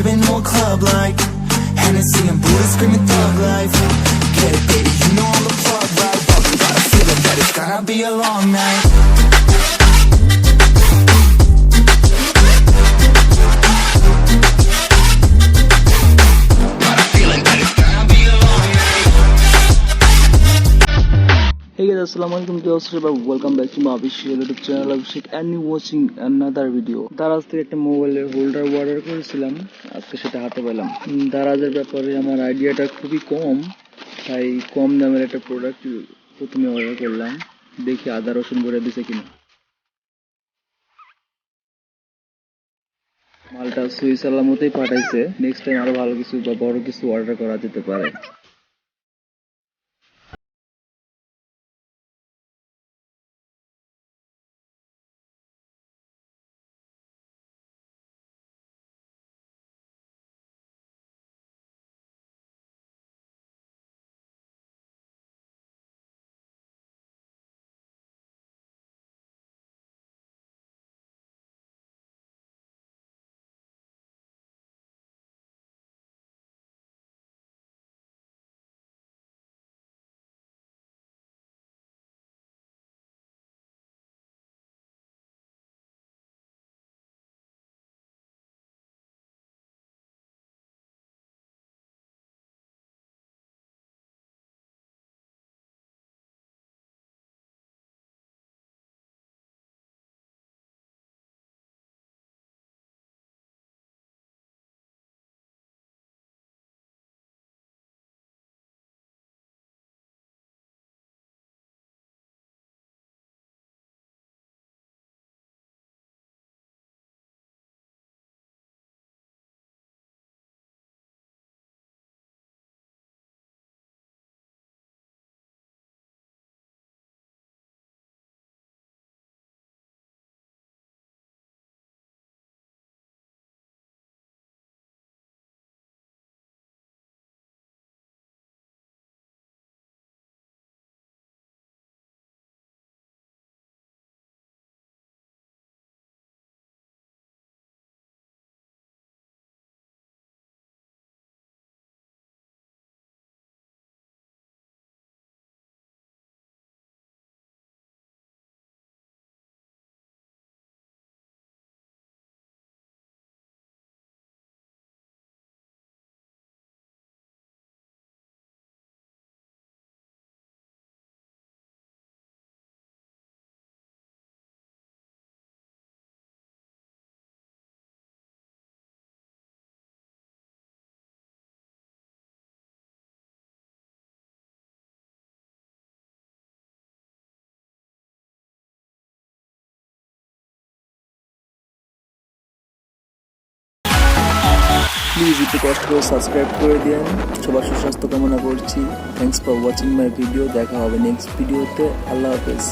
sipping on club like Hennessy and Buddha screaming thug life. Get it, baby, you know I'm the plug, right? But we got a feeling that it's gonna be a long night. Hey guys, assalamualaikum to all. Welcome back to my Abhi Sheikh YouTube channel Abhi Sheikh and you watching another video. Daraz থেকে একটা মোবাইলের holder order করেছিলাম, আজকে সেটা হাতে পেলাম। দারাজের ব্যাপারে আমার আইডিয়াটা খুবই কম, তাই কম দামের একটা প্রোডাক্ট প্রথমে অর্ডার করলাম, দেখি আদা রসুন করে দিছে কিনা। মালটা সুই সালামতেই পাঠাইছে, নেক্সট টাইম আরো ভালো কিছু বা বড় কিছু অর্ডার করা যেতে পারে। প্লিজ একটু কষ্ট করে সাবস্ক্রাইব করে দিন। সবার সুস্বাস্থ্য কামনা করছি। Thanks for watching my video. দেখা হবে নেক্সট ভিডিওতে। আল্লাহ হাফেজ।